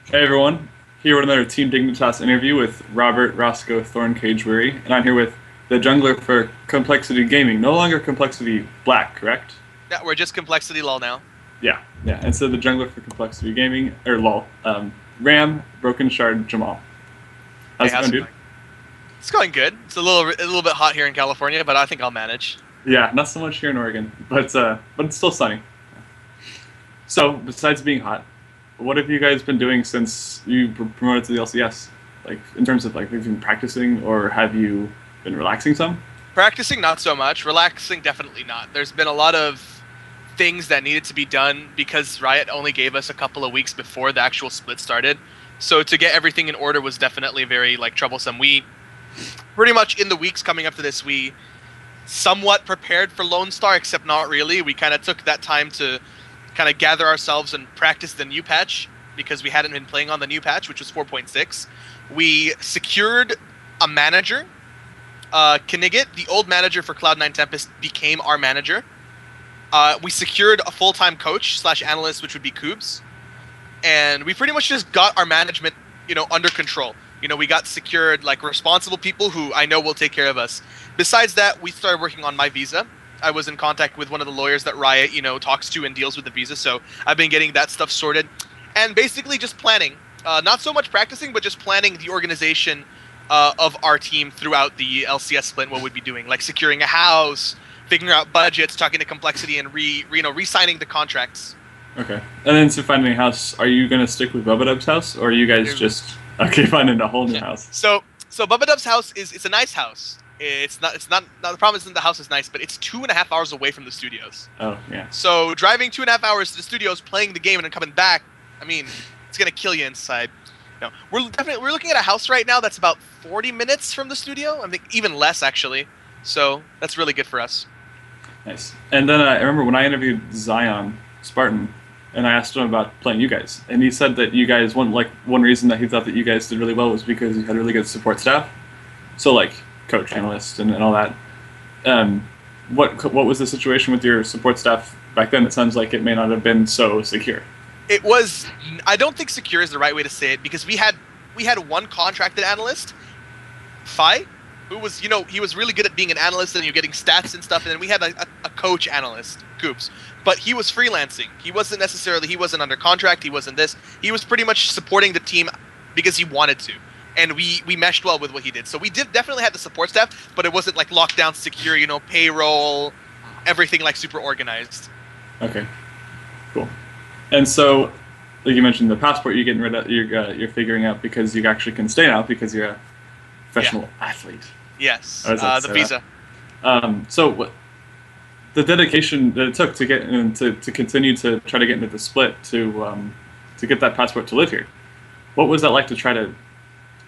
Hey everyone, here with another Team Dignitas interview with Robert Roscoe Thorn Cage Weary, and I'm here with the jungler for Complexity Gaming, no longer Complexity Black, correct? Yeah, we're just complexity lull now. Yeah, and so the jungler for Complexity Gaming, or LOL, Ram, Broken Shard, Jamal. Hey, How's it how's going, it dude? going? It's going good. It's a little bit hot here in California, but I think I'll manage. Yeah, not so much here in Oregon, but it's still sunny. So, besides being hot, what have you guys been doing since you were promoted to the LCS? Like, in terms of like, have you been practicing, or have you been relaxing some? Practicing, not so much. Relaxing, definitely not. There's been a lot of things that needed to be done because Riot only gave us a couple of weeks before the actual split started. So to get everything in order was definitely very troublesome. We pretty much in the weeks coming up to this, we somewhat prepared for Lone Star, except not really. We kind of took that time to kind of gather ourselves and practice the new patch because we hadn't been playing on the new patch, which was 4.6. We secured a manager. Knigget, the old manager for Cloud9 Tempest, became our manager. We secured a full-time coach slash analyst, which would be Koobs. And we pretty much just got our management, under control. We got secured responsible people who I know will take care of us. Besides that, we started working on my visa. I was in contact with one of the lawyers that Riot, talks to and deals with the visa. So I've been getting that stuff sorted, and basically just planning. Not so much practicing, but just planning the organization of our team throughout the LCS split. What we'd be doing, like securing a house, figuring out budgets, talking to Complexity, and re-signing the contracts. Okay. And then to finding a house, are you going to stick with Bubba house, or are you guys just okay finding a whole new house? So Bubba Dub's house it's a nice house. It's not the problem isn't the house is nice, but it's 2.5 hours away from the studios. Oh yeah. So driving 2.5 hours to the studios, playing the game, and then coming back, I mean, it's gonna kill you inside. No, we're looking at a house right now that's about 40 minutes from the studio. I think even less actually. So that's really good for us. Nice. And then I remember when I interviewed Zion Spartan, and I asked him about playing you guys, and he said that you guys one reason that he thought that you guys did really well was because you had really good support staff. So like coach, analyst, and all that. What was the situation with your support staff back then? It sounds like it may not have been so secure. It was. I don't think secure is the right way to say it because we had one contracted analyst, Fi, who was he was really good at being an analyst and getting stats and stuff. And then we had a coach analyst, Coops, but he was freelancing. He wasn't under contract. He wasn't this. He was pretty much supporting the team because he wanted to. And we meshed well with what he did. So we did definitely have the support staff, but it wasn't like lockdown, secure, payroll, everything super organized. Okay, cool. And so, like you mentioned, the passport you're getting rid of, you're figuring out because you actually can stay now because you're a professional athlete. Yes, the So visa. So the dedication that it took to get to continue to try to get into the split to get that passport to live here. What was that like to try to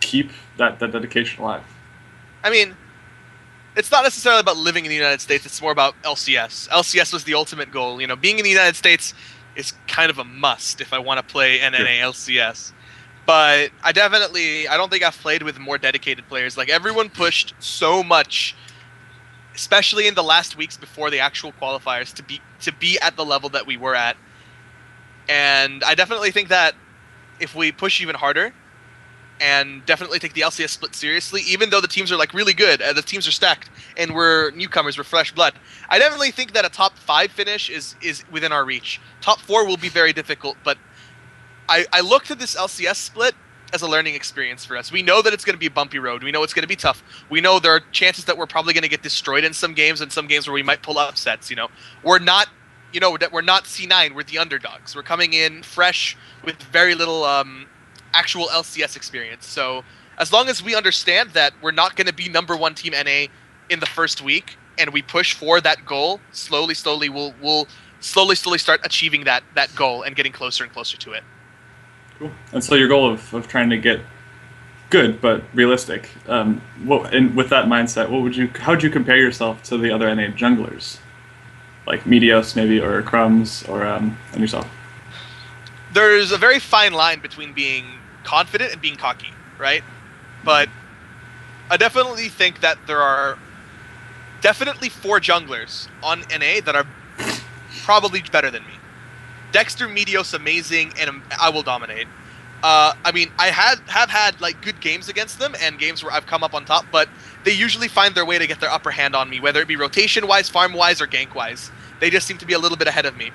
keep that dedication alive? I mean, it's not necessarily about living in the United States. It's more about LCS. LCS was the ultimate goal. Being in the United States is kind of a must if I want to play NNA LCS. But I don't think I've played with more dedicated players. Like everyone pushed so much, especially in the last weeks before the actual qualifiers, to be at the level that we were at. And I definitely think that if we push even harder, and definitely take the LCS split seriously, even though the teams are really good, the teams are stacked, and we're newcomers, we're fresh blood. I definitely think that a top 5 finish is within our reach. Top 4 will be very difficult, but I look to this LCS split as a learning experience for us. We know that it's going to be a bumpy road. We know it's going to be tough. We know there are chances that we're probably going to get destroyed in some games, and some games where we might pull upsets. We're not, we're not C9. We're the underdogs. We're coming in fresh with very little actual LCS experience. So as long as we understand that we're not going to be number 1 team NA in the first week, and we push for that goal, slowly we'll slowly start achieving that goal and getting closer and closer to it. Cool. And so your goal of trying to get good but realistic, and with that mindset, how would you compare yourself to the other NA junglers, like Meteos maybe, or Crumbs, or and yourself? There's a very fine line between being confident and being cocky, right? But I definitely think that there are definitely 4 junglers on NA that are probably better than me. Dexter, Meteos, Amazing, and I will dominate. I mean, I have had like good games against them and games where I've come up on top, but they usually find their way to get their upper hand on me, whether it be rotation-wise, farm-wise, or gank-wise. They just seem to be a little bit ahead of me.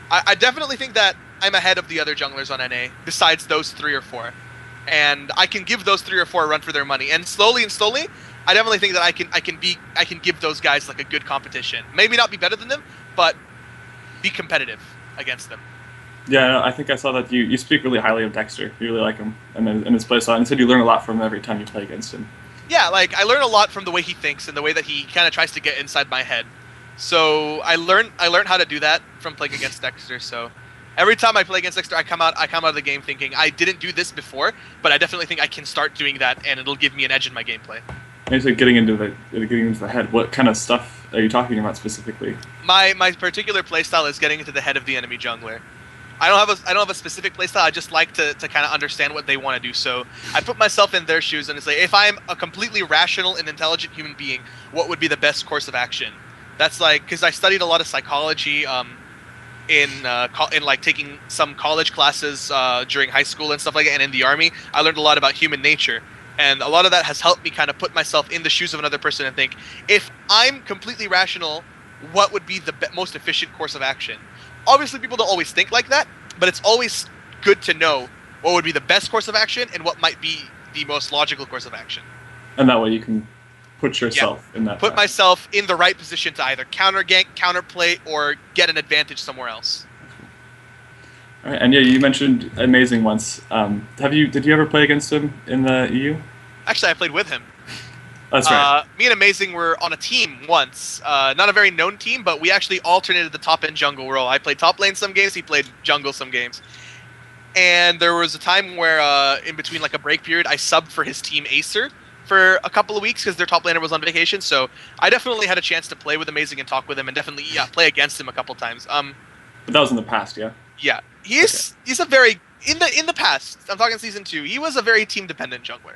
I definitely think that I'm ahead of the other junglers on NA, besides those 3 or 4. And I can give those 3 or 4 a run for their money. And slowly, I definitely think that I can give those guys like a good competition. Maybe not be better than them, but be competitive against them. Yeah, I think I saw that you speak really highly of Dexter. You really like him, and then in his playstyle, and said you learn a lot from him every time you play against him. Yeah, like I learn a lot from the way he thinks and the way that he kind of tries to get inside my head. So I learned how to do that from playing against Dexter. So every time I play against Dexter, I come out of the game thinking I didn't do this before, but I definitely think I can start doing that, and it'll give me an edge in my gameplay. And so getting into the head, what kind of stuff are you talking about specifically? My particular playstyle is getting into the head of the enemy jungler. I don't have a specific playstyle. I just like to kind of understand what they want to do. So I put myself in their shoes and it's like, if I'm a completely rational and intelligent human being, what would be the best course of action? That's like, because I studied a lot of psychology in like taking some college classes during high school and stuff like that, and in the army, I learned a lot about human nature. And a lot of that has helped me kind of put myself in the shoes of another person and think, if I'm completely rational, what would be the most efficient course of action? Obviously, people don't always think like that, but it's always good to know what would be the best course of action and what might be the most logical course of action. And that way you can put yourself in that. Put myself in the right position to either counter gank, counter play, or get an advantage somewhere else. All right, and yeah, you mentioned Amazing once. Did you ever play against him in the EU? Actually, I played with him. That's right. Me and Amazing were on a team once. Not a very known team, but we actually alternated the top and jungle role. I played top lane some games, he played jungle some games. And there was a time where, in between like a break period, I subbed for his team Acer for a couple of weeks because their top laner was on vacation. So I definitely had a chance to play with Amazing and talk with him, and definitely play against him a couple times. But that was in the past, yeah. Yeah, he's a very in the past. I'm talking season 2. He was a very team dependent jungler.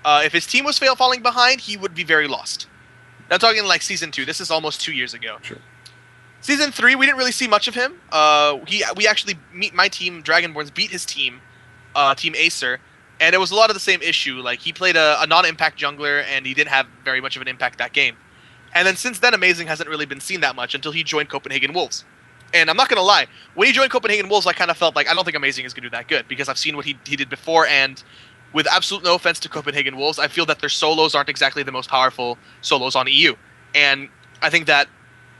If his team was falling behind, he would be very lost. I'm talking like season 2. This is almost 2 years ago. Sure. Season 3, we didn't really see much of him. We actually my team Dragonborns beat his team, Team Acer, and it was a lot of the same issue. Like he played a non-impact jungler, and he didn't have very much of an impact that game. And then since then, Amazing hasn't really been seen that much until he joined Copenhagen Wolves. And I'm not gonna lie, when he joined Copenhagen Wolves, I kind of felt like I don't think Amazing is gonna do that good because I've seen what he did before, and with absolute no offense to Copenhagen Wolves, I feel that their solos aren't exactly the most powerful solos on EU. And I think that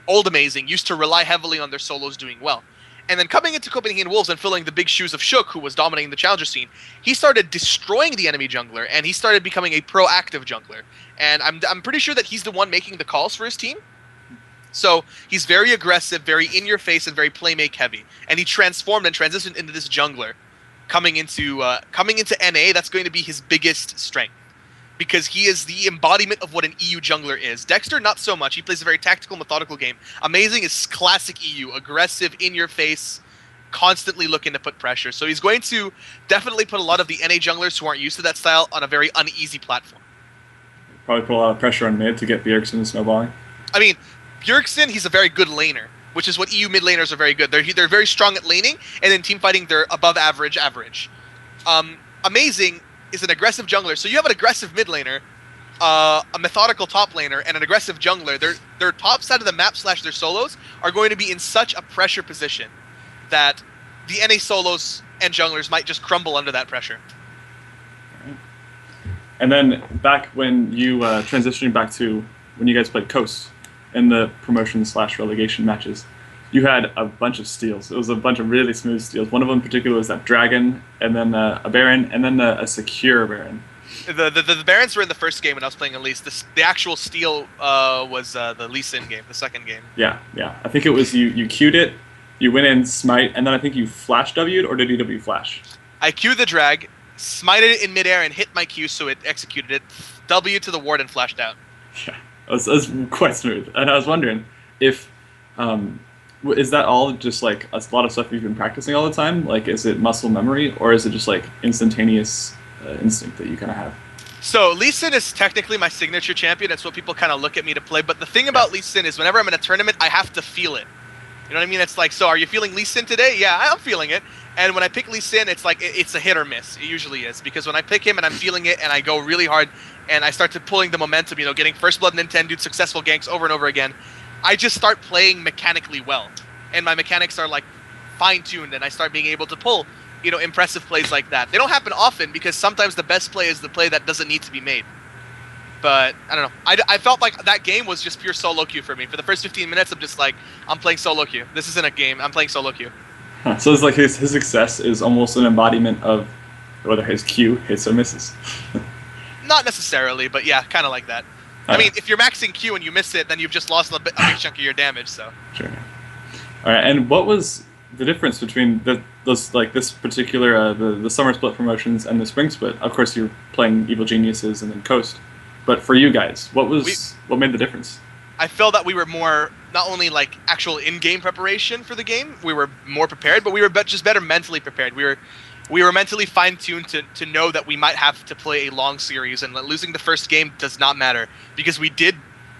old Amazing used to rely heavily on their solos doing well. And then coming into Copenhagen Wolves and filling the big shoes of Shook, who was dominating the challenger scene, he started destroying the enemy jungler, and he started becoming a proactive jungler. And I'm pretty sure that he's the one making the calls for his team. So he's very aggressive, very in-your-face, and very playmake heavy. And he transformed and transitioned into this jungler. Coming into NA, that's going to be his biggest strength, because he is the embodiment of what an EU jungler is. Dexter, not so much. He plays a very tactical, methodical game. Amazing is classic EU, aggressive, in-your-face, constantly looking to put pressure. So he's going to definitely put a lot of the NA junglers who aren't used to that style on a very uneasy platform. Probably put a lot of pressure on mid to get Bjergsen snowballing. I mean, Bjergsen, he's a very good laner, which is what EU mid laners are very good. They're very strong at laning, and in team fighting, they're above average. Amazing is an aggressive jungler. So you have an aggressive mid laner, a methodical top laner, and an aggressive jungler. Their top side of the map / their solos are going to be in such a pressure position that the NA solos and junglers might just crumble under that pressure. And then back when you transitioning back to when you guys played coast in the promotion / relegation matches, you had a bunch of steals. It was a bunch of really smooth steals. One of them in particular was that dragon, and then a baron, and then a secure baron. The barons were in the first game when I was playing Elise. The actual steal was the Lee Sin game, the second game. Yeah. I think it was you queued it, you went in, smite, and then I think you flash W'd, or did you W flash? I queued the drag, smited it in midair, and hit my Q, so it executed it. W to the ward and flashed out. Yeah. It was quite smooth, and I was wondering if is that all just like a lot of stuff you've been practicing all the time? Like, is it muscle memory, or is it just like instantaneous instinct that you kind of have? So Lee Sin is technically my signature champion. That's what people kind of look at me to play. But the thing about Lee Sin is whenever I'm in a tournament, I have to feel it. You know what I mean? It's like, so are you feeling Lee Sin today? Yeah, I'm feeling it. And when I pick Lee Sin, it's like it's a hit or miss. It usually is, because when I pick him and I'm feeling it and I go really hard and I start to pulling the momentum, you know, getting first blood Nintendo successful ganks over and over again, I just start playing mechanically well, and my mechanics are like fine-tuned, and I start being able to pull, you know, impressive plays like that. They don't happen often because sometimes the best play is the play that doesn't need to be made. But I don't know. I felt like that game was just pure solo queue for me. For the first 15 minutes, I'm just like, I'm playing solo queue. This isn't a game. I'm playing solo queue. Huh. So it's like his success is almost an embodiment of whether his Q hits or misses. Not necessarily, but yeah, kind of like that. I mean, if you're maxing Q and you miss it, then you've just lost a big chunk of your damage. So. Sure. All right. And what was the difference between those like this particular the summer split promotions and the spring split? Of course, you're playing Evil Geniuses and then Coast. But for you guys, what made the difference? I feel that we were more, not only like actual in-game preparation for the game, we were more prepared, but we were just better mentally prepared. We were mentally fine-tuned to know that we might have to play a long series, and that losing the first game does not matter, because we did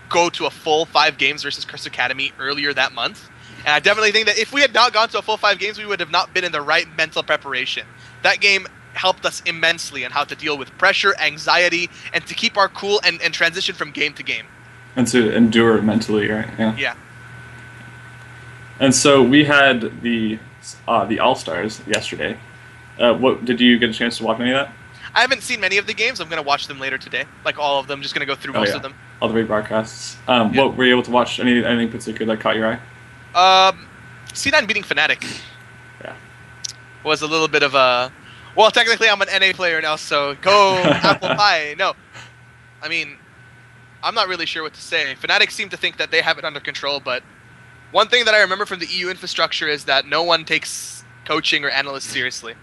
go to a full 5 games versus Curse Academy earlier that month. And I definitely think that if we had not gone to a full 5 games, we would have not been in the right mental preparation. That game helped us immensely on how to deal with pressure, anxiety, and to keep our cool and transition from game to game. And to endure mentally, right? Yeah. Yeah. And so we had the All-Stars yesterday. What did you get a chance to watch any of that? I haven't seen many of the games. I'm going to watch them later today. Like all of them. Just going to go through most of them. All the rebroadcasts. What were you able to watch? Anything particular that caught your eye? C9 beating Fnatic. Yeah. Was a little bit of a... Well, technically I'm an NA player now, so go apple pie. No. I mean, I'm not really sure what to say. Fnatic seem to think that they have it under control, but one thing that I remember from the EU infrastructure is that no one takes coaching or analysts seriously.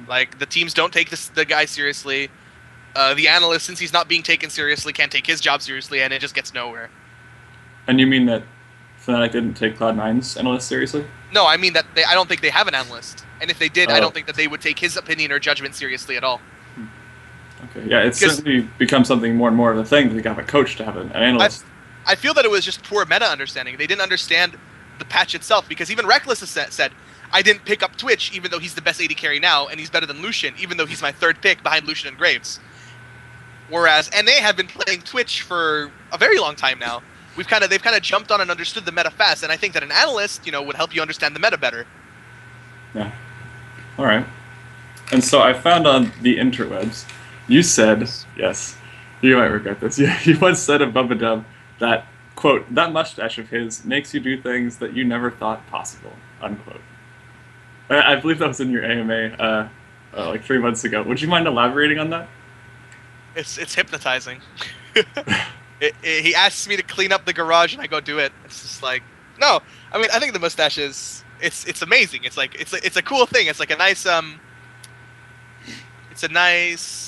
Like, the teams don't take the guy seriously. The analyst, since he's not being taken seriously, can't take his job seriously, and it just gets nowhere. And you mean that Fnatic didn't take Cloud9's analyst seriously? No, I mean that I don't think they have an analyst. And if they did, I don't think that they would take his opinion or judgment seriously at all. Okay, yeah, it's certainly become something more and more of a thing to have a coach to have an analyst. I feel that it was just poor meta understanding. They didn't understand the patch itself, because even Reckless has said, I didn't pick up Twitch even though he's the best AD carry now, and he's better than Lucian even though he's my 3rd pick behind Lucian and Graves. Whereas NA have been playing Twitch for a very long time now. They've kind of jumped on and understood the meta fast, and I think that an analyst, you know, would help you understand the meta better. Yeah. All right. And so I found on the interwebs, you said, yes, you might regret this. You once said of Bubba Dub that, quote, that mustache of his makes you do things that you never thought possible, unquote. I believe that was in your AMA like 3 months ago. Would you mind elaborating on that? It's hypnotizing. He asks me to clean up the garage and I go do it. It's just like, no. I mean, I think the mustache is it's amazing. It's like it's a cool thing. It's like a nice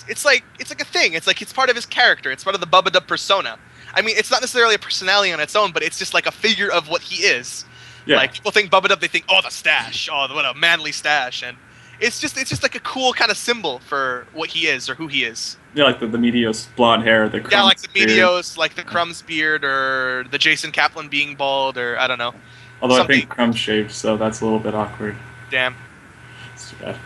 it's like a thing. It's like it's part of his character. It's part of the Bubba Dub persona. I mean, it's not necessarily a personality on its own, but it's just like a figure of what he is. Yeah. Like, people think Bubba Dub, they think, oh, the stash, oh, what a manly stash, and it's just like a cool kind of symbol for what he is or who he is. Yeah, like the Meteos blonde hair, the Crumbs yeah, like the Meteos, like the Crumbs beard, or the Jason Kaplan being bald, or I don't know. Although something. I think Crumbs shaved, so that's a little bit awkward. Damn. It's too bad.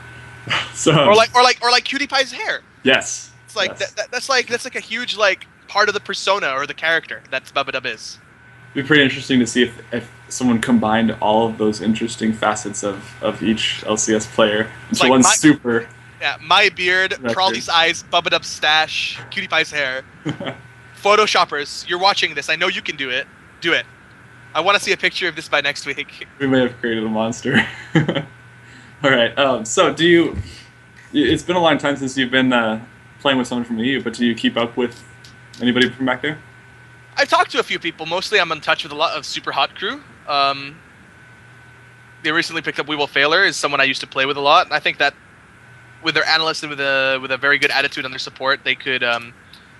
So. Or like Cutie Pie's hair. Yes. It's like yes. That's like a huge like part of the persona or the character that Bubba Dub is. It'd be pretty interesting to see if someone combined all of those interesting facets of each LCS player into like one super. Yeah, my beard, Prawley's eyes, Bubba Dub's stash, Cutie Pie's hair. Photoshoppers, you're watching this. I know you can do it. Do it. I want to see a picture of this by next week. We may have created a monster. All right. So do you? It's been a long time since you've been playing with someone from the EU, but do you keep up with anybody from back there? I've talked to a few people. Mostly, I'm in touch with a lot of super hot crew. They recently picked up We Will Failer, is someone I used to play with a lot. And I think that with their analysts and with a very good attitude on their support, they could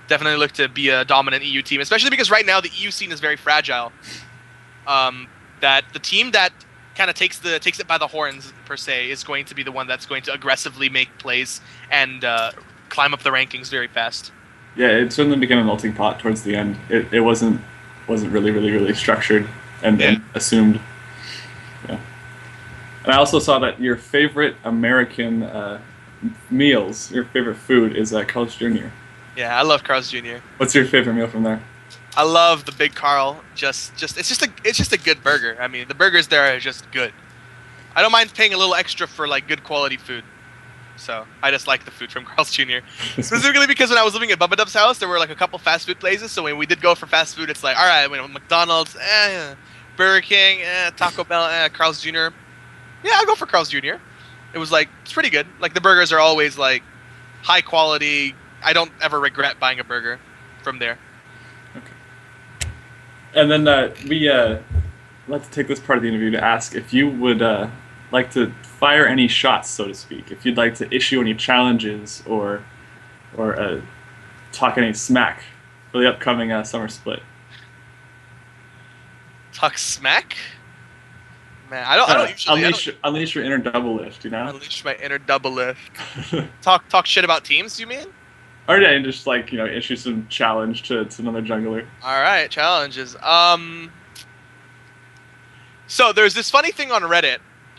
definitely look to be a dominant EU team. Especially because right now the EU scene is very fragile. That the team that kind of takes it by the horns per se is going to be the one that's going to aggressively make plays and climb up the rankings very fast. Yeah, it certainly became a melting pot towards the end. It wasn't really structured and assumed. Yeah. And I also saw that your favorite American meals, your favorite food, is Carl's Jr. Yeah, I love Carl's Jr. What's your favorite meal from there? I love the Big Carl. It's just a good burger. I mean, the burgers there are just good. I don't mind paying a little extra for like good quality food. So I just like the food from Carl's Jr. Specifically because when I was living at Bubba Dub's house, there were like a couple fast food places. So when we did go for fast food, it's like, all right, McDonald's, Burger King, Taco Bell, Carl's Jr. Yeah, I'll go for Carl's Jr. It was like, it's pretty good. Like the burgers are always like high quality. I don't ever regret buying a burger from there. Okay. And then we like to take this part of the interview to ask if you would like to fire any shots, so to speak. If you'd like to issue any challenges or talk any smack for the upcoming summer split. Talk smack? Man, I don't usually unleash your inner double lift, you know? Unleash my inner double lift. talk shit about teams, you mean? Or yeah, and just like, you know, issue some challenge to another jungler. Alright, challenges. So there's this funny thing on Reddit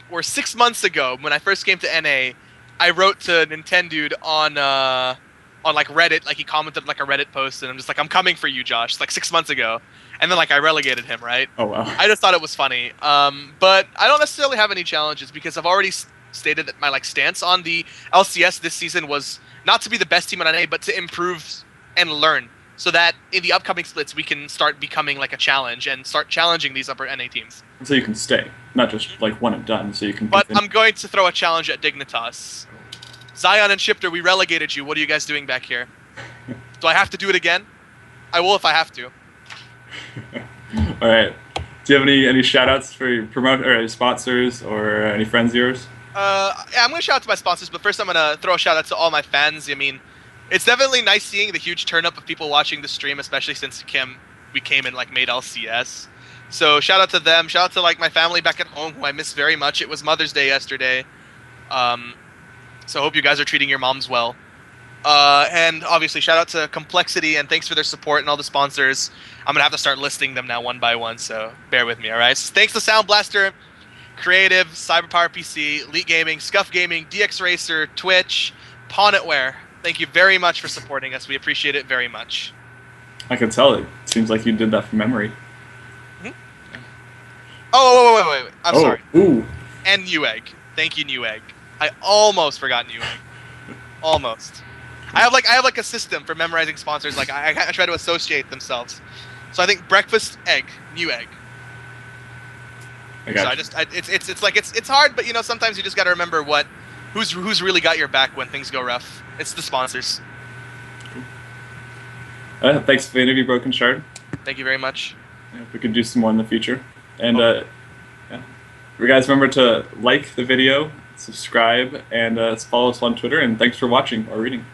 where 6 months ago, when I first came to NA, I wrote to Nintendude on like Reddit, like he commented like a Reddit post, and I'm just like, I'm coming for you, Josh. It's like 6 months ago, and then like I relegated him, right? Oh wow. I just thought it was funny. But I don't necessarily have any challenges because I've already stated that my like stance on the LCS this season was not to be the best team in NA, but to improve and learn, so that in the upcoming splits we can start becoming like a challenge and start challenging these upper NA teams. So you can stay, not just like one and done. So you can. But I'm going to throw a challenge at Dignitas. Zion and Shifter, we relegated you. What are you guys doing back here? Do I have to do it again? I will if I have to. All right. Do you have any shout-outs for your sponsors or any friends of yours? Yeah, I'm going to shout out to my sponsors, but first I'm going to throw a shout out to all my fans. I mean, it's definitely nice seeing the huge turn up of people watching the stream, especially since we came and like made LCS. So shout out to them. Shout out to like my family back at home, who I miss very much. It was Mother's Day yesterday. So I hope you guys are treating your moms well. And obviously shout out to Complexity, and thanks for their support and all the sponsors. I'm going to have to start listing them now one by one, so bear with me, all right? So thanks to Sound Blaster, Creative, Cyberpower PC, Elite Gaming, Scuff Gaming, DX Racer, Twitch, Pawnetware. Thank you very much for supporting us. We appreciate it very much. I can tell it. Seems like you did that from memory. Oh, wait. I'm sorry. Ooh. And Newegg. Thank you, Newegg. I almost forgot Newegg. Almost. I have like a system for memorizing sponsors. Like I try to associate themselves. So I think breakfast egg, Newegg. I got So it's hard, but you know sometimes you just got to remember who's really got your back when things go rough. It's the sponsors. Thanks for the interview, Brokenshard. Thank you very much. Yeah, we could do some more in the future. And yeah. You guys remember to like the video, subscribe, and follow us on Twitter. And thanks for watching or reading.